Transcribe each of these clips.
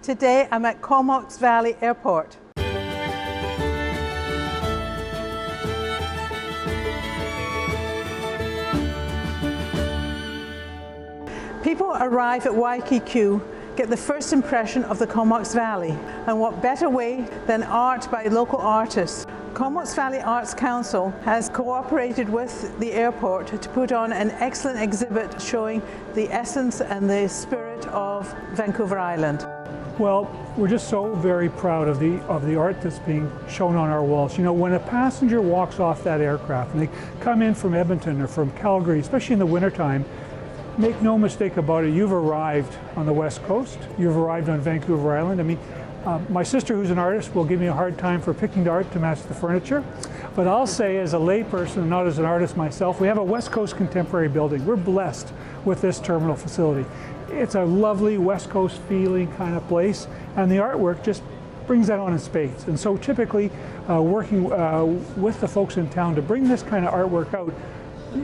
Today I'm at Comox Valley Airport. People arrive at Waikiki, get the first impression of the Comox Valley, and what better way than art by local artists. Comox Valley Arts Council has cooperated with the airport to put on an excellent exhibit showing the essence and the spirit of Vancouver Island. Well, we're just so very proud of the art that's being shown on our walls. You know, when a passenger walks off that aircraft and they come in from Edmonton or from Calgary, especially in the wintertime, make no mistake about it, you've arrived on the West Coast, you've arrived on Vancouver Island. I mean, my sister, who's an artist, will give me a hard time for picking the art to match the furniture. But I'll say, as a layperson and not as an artist myself, we have a West Coast contemporary building. We're blessed with this terminal facility. It's a lovely West Coast feeling kind of place, and the artwork just brings that on in spades. And so typically, working with the folks in town to bring this kind of artwork out,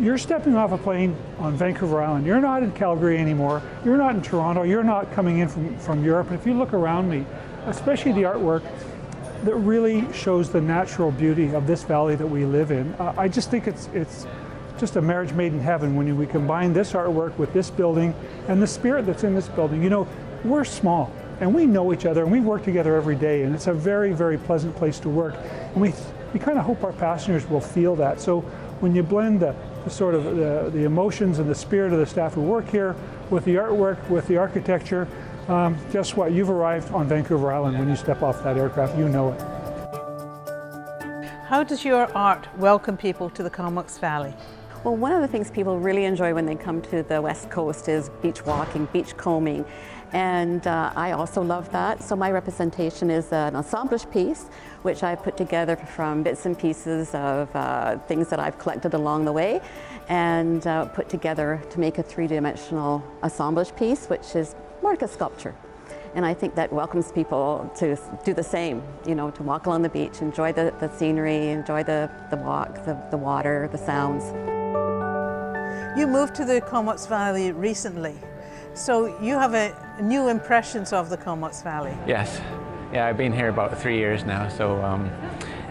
you're stepping off a plane on Vancouver Island. You're not in Calgary anymore. You're not in Toronto. You're not coming in from Europe. And if you look around me, especially the artwork that really shows the natural beauty of this valley that we live in, I just think it's just a marriage made in heaven when we combine this artwork with this building and the spirit that's in this building. You know, we're small and we know each other and we work together every day, and it's a very, very pleasant place to work. And we kind of hope our passengers will feel that. So when you blend the sort of the emotions and the spirit of the staff who work here with the artwork, with the architecture, guess what? You've arrived on Vancouver Island when you step off that aircraft. You know it. How does your art welcome people to the Comox Valley? Well, one of the things people really enjoy when they come to the West Coast is beach walking, beach combing, and I also love that. So my representation is an assemblage piece, which I put together from bits and pieces of things that I've collected along the way, and put together to make a three-dimensional assemblage piece, which is more like a sculpture. And I think that welcomes people to do the same, you know, to walk along the beach, enjoy the scenery, enjoy the walk, the water, the sounds. You moved to the Comox Valley recently, so you have new impressions of the Comox Valley. Yes, yeah, I've been here about 3 years now, so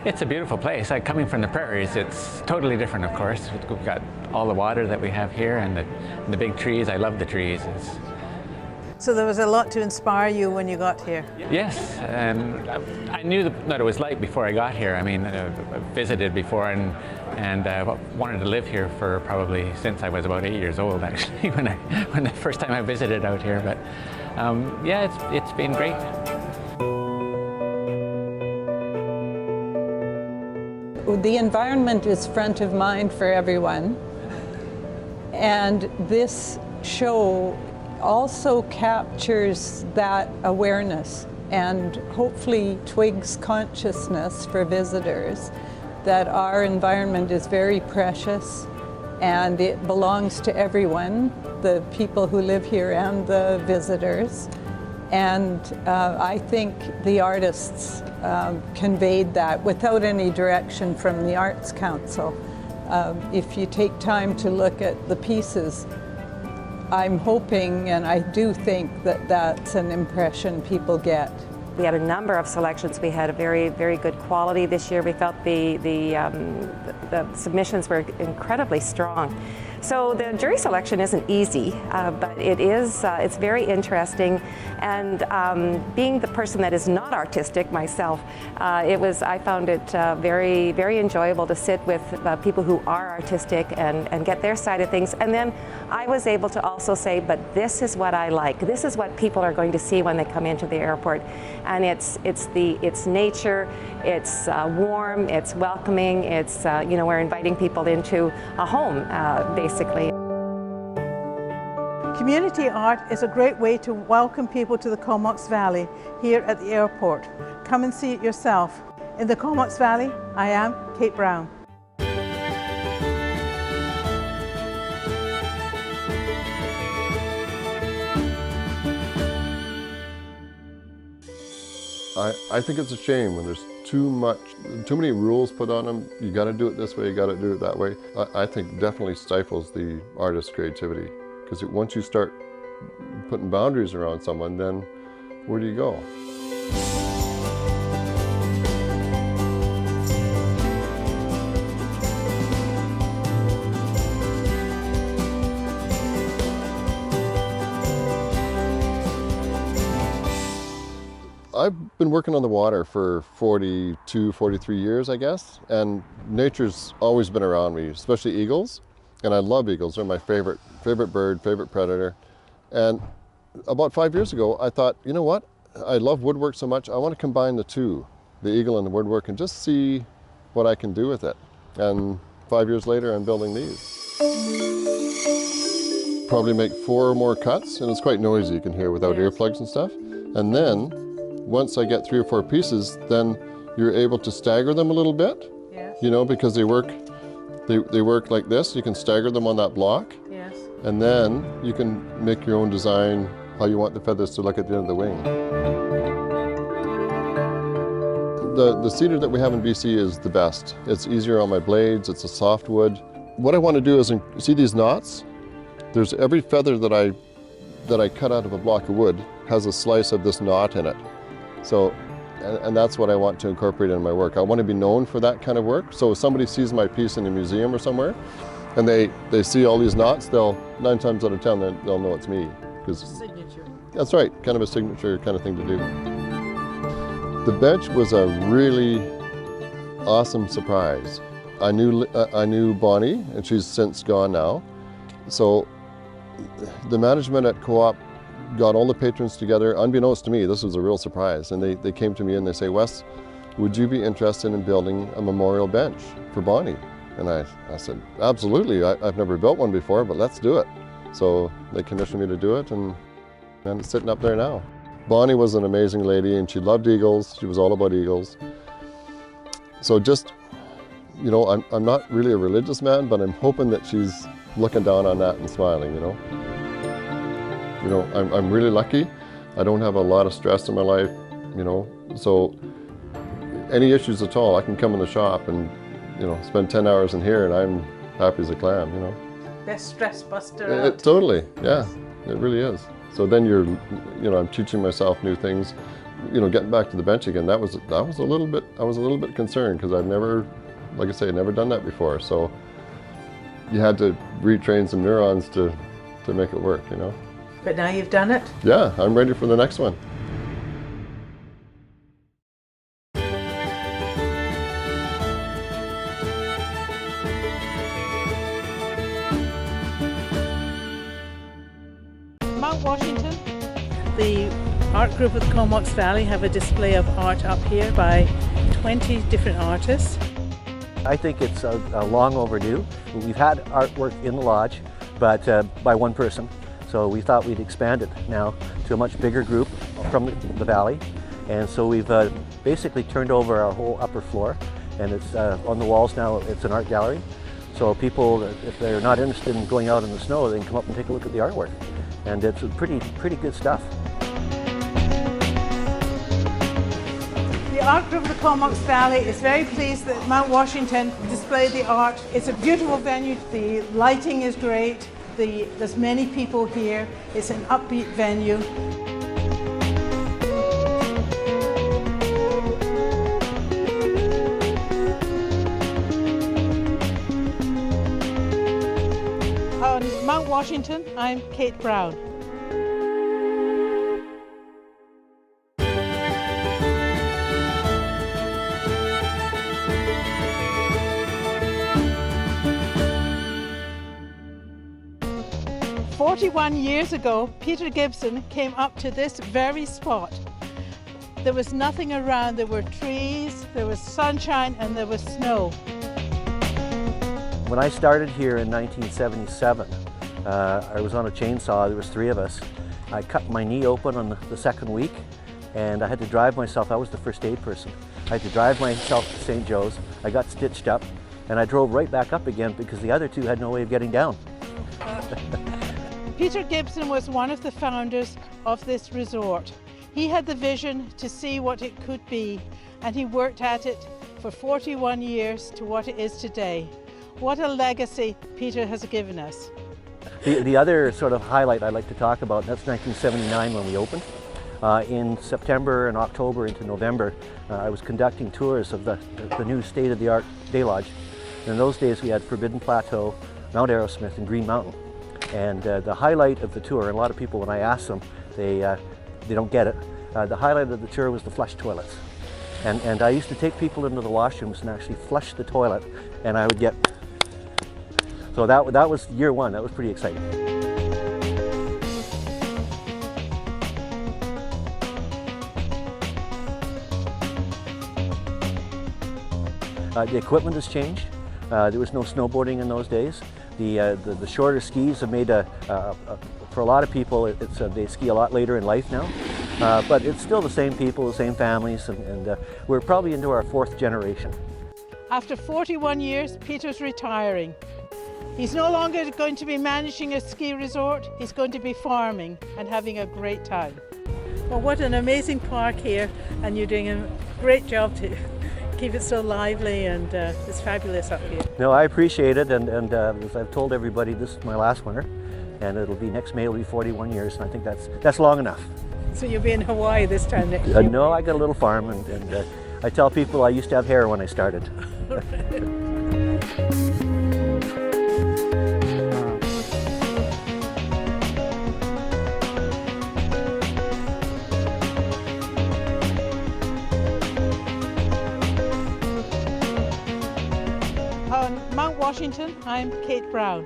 it's a beautiful place. Like, coming from the prairies, it's totally different, of course. We've got all the water that we have here and the big trees. I love the trees. So there was a lot to inspire you when you got here? Yes, and I knew what it was like before I got here. I mean, I visited before and wanted to live here for probably since I was about 8 years old, actually, when the first time I visited out here. But yeah, it's been great. The environment is front of mind for everyone, and this show also captures that awareness and hopefully twigs consciousness for visitors that our environment is very precious and it belongs to everyone, the people who live here and the visitors. And I think the artists conveyed that without any direction from the Arts Council. If you take time to look at the pieces, I'm hoping, and I do think, that that's an impression people get. We had a number of selections. We had a very, very good quality this year. We felt the submissions were incredibly strong. So the jury selection isn't easy, but it's very interesting. And being the person that is not artistic myself, I found it very, very enjoyable to sit with people who are artistic and get their side of things. And then I was able to also say, but this is what I like. This is what people are going to see when they come into the airport. And it's nature, it's warm, it's welcoming, it's, you know, we're inviting people into a home, basically. Community art is a great way to welcome people to the Comox Valley here at the airport. Come and see it yourself. In the Comox Valley, I am Kate Brown. I think it's a shame when there's too many rules put on them. You got to do it this way, you got to do it that way. I think definitely stifles the artist's creativity, because once you start putting boundaries around someone, then where do you go? I've been working on the water for 42, 43 years, I guess, and nature's always been around me, especially eagles, and I love eagles. They're my favorite bird, favorite predator. And about 5 years ago, I thought, you know what? I love woodwork so much, I want to combine the two, the eagle and the woodwork, and just see what I can do with it. And 5 years later, I'm building these. Probably make 4 more cuts, and it's quite noisy, you can hear, without earplugs and stuff. And then, once I get 3 or 4 pieces, then you're able to stagger them a little bit, you know, because they work like this. You can stagger them on that block, and then you can make your own design, how you want the feathers to look at the end of the wing. The cedar that we have in BC is the best. It's easier on my blades, it's a soft wood. What I want to do is, see these knots? There's every feather that I cut out of a block of wood has a slice of this knot in it. So, and that's what I want to incorporate in my work. I want to be known for that kind of work. So if somebody sees my piece in a museum or somewhere, and they see all these knots, 9 times out of 10, they'll know it's me. Signature. That's right, kind of a signature kind of thing to do. The bench was a really awesome surprise. I knew Bonnie, and she's since gone now. So the management at Co-op got all the patrons together. Unbeknownst to me, this was a real surprise. And they came to me and they say, Wes, would you be interested in building a memorial bench for Bonnie? And I said, absolutely. I've never built one before, but let's do it. So they commissioned me to do it, and it's sitting up there now. Bonnie was an amazing lady, and she loved eagles. She was all about eagles. So just, you know, I'm not really a religious man, but I'm hoping that she's looking down on that and smiling, you know. You know, I'm really lucky. I don't have a lot of stress in my life, you know, so any issues at all, I can come in the shop and, you know, spend 10 hours in here and I'm happy as a clam, you know. Best stress buster. Totally, yeah, it really is. So then you know, I'm teaching myself new things. You know, getting back to the bench again, I was a little bit concerned because I've never, like I say, never done that before. So you had to retrain some neurons to make it work, you know. But now you've done it? Yeah, I'm ready for the next one. Mount Washington. The art group of the Comox Valley have a display of art up here by 20 different artists. I think it's long overdue. We've had artwork in the lodge, but by one person. So we thought we'd expand it now to a much bigger group from the valley. And so we've basically turned over our whole upper floor, and it's on the walls now, it's an art gallery. So people, if they're not interested in going out in the snow, they can come up and take a look at the artwork. And it's pretty good stuff. The art group of the Comox Valley is very pleased that Mount Washington displayed the art. It's a beautiful venue. The lighting is great. There's many people here. It's an upbeat venue. On Mount Washington, I'm Kate Brown. "41 years ago, Peter Gibson came up to this very spot. There was nothing around. There were trees, there was sunshine, and there was snow. When I started here in 1977, I was on a chainsaw. There was 3 of us. I cut my knee open on the second week, and I had to drive myself. I was the first aid person. I had to drive myself to St. Joe's. I got stitched up, and I drove right back up again because the other 2 had no way of getting down. Peter Gibson was one of the founders of this resort. He had the vision to see what it could be, and he worked at it for 41 years to what it is today. What a legacy Peter has given us. The other sort of highlight I'd like to talk about, that's 1979 when we opened. In September and October into November, I was conducting tours of the new state-of-the-art day lodge. In those days we had Forbidden Plateau, Mount Arrowsmith and Green Mountain. And the highlight of the tour, and a lot of people when I ask them, they don't get it, the highlight of the tour was the flush toilets. And I used to take people into the washrooms and actually flush the toilet, and I would get, so that was year one. That was pretty exciting. The equipment has changed. There was no snowboarding in those days. The shorter skis have made for a lot of people, they ski a lot later in life now. But it's still the same people, the same families, and we're probably into our 4th generation. After 41 years, Peter's retiring. He's no longer going to be managing a ski resort, he's going to be farming and having a great time. Well, what an amazing park here, and you're doing a great job to keep it so lively, and it's fabulous up here. No, I appreciate it, and as I've told everybody, this is my last winter, and it'll be next May, it'll be 41 years, and I think that's long enough. So you'll be in Hawaii this time next year? No, I got a little farm, and I tell people I used to have hair when I started. On Mount Washington, I'm Kate Brown.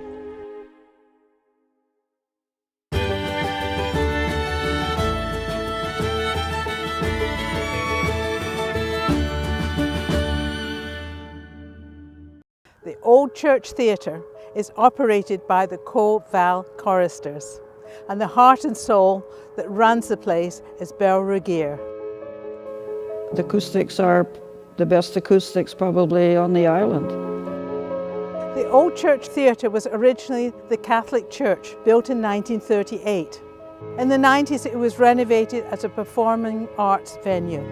The Old Church Theatre is operated by the Co-Val choristers, and the heart and soul that runs the place is Beryl Regier. The acoustics are the best acoustics probably on the island. The Old Church Theatre was originally the Catholic Church, built in 1938. In the 90s it was renovated as a performing arts venue.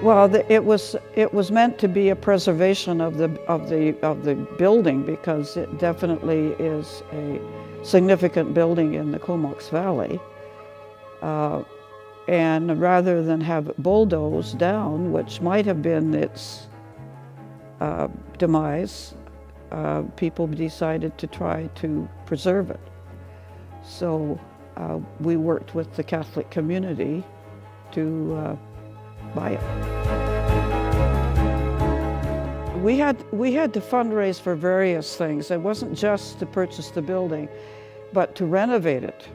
Well, it was meant to be a preservation of the building, because it definitely is a significant building in the Comox Valley. And rather than have it bulldozed down, which might have been its demise, people decided to try to preserve it. So we worked with the Catholic community to buy it. We had to fundraise for various things. It wasn't just to purchase the building, but to renovate it.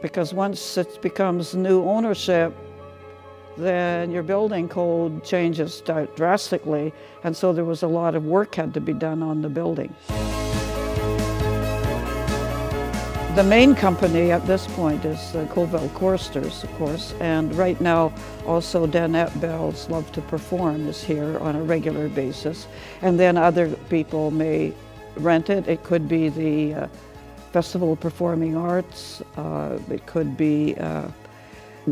Because once it becomes new ownership, then your building code changes drastically, and so there was a lot of work had to be done on the building. The main company at this point is Co-Val Choristers, of course, and right now also Danette Bell's Love to Perform is here on a regular basis, and then other people may rent it. It could be the Festival of Performing Arts, it could be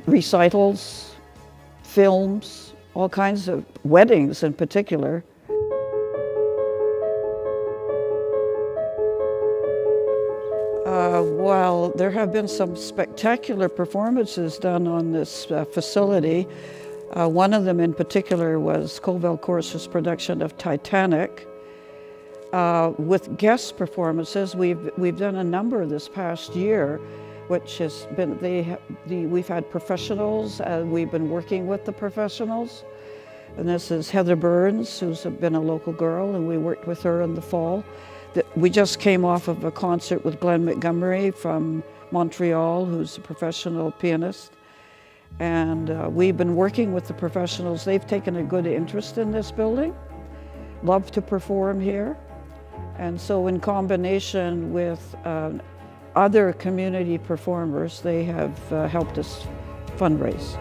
recitals, films, all kinds of weddings in particular. Well, there have been some spectacular performances done on this facility. One of them in particular was Co-Val Choristers' production of Titanic. With guest performances, we've done a number this past year, which has been, we've had professionals, we've been working with the professionals. And this is Heather Burns, who's been a local girl, and we worked with her in the fall. We just came off of a concert with Glenn Montgomery from Montreal, who's a professional pianist. And we've been working with the professionals. They've taken a good interest in this building, love to perform here. And so in combination with other community performers, they have helped us fundraise.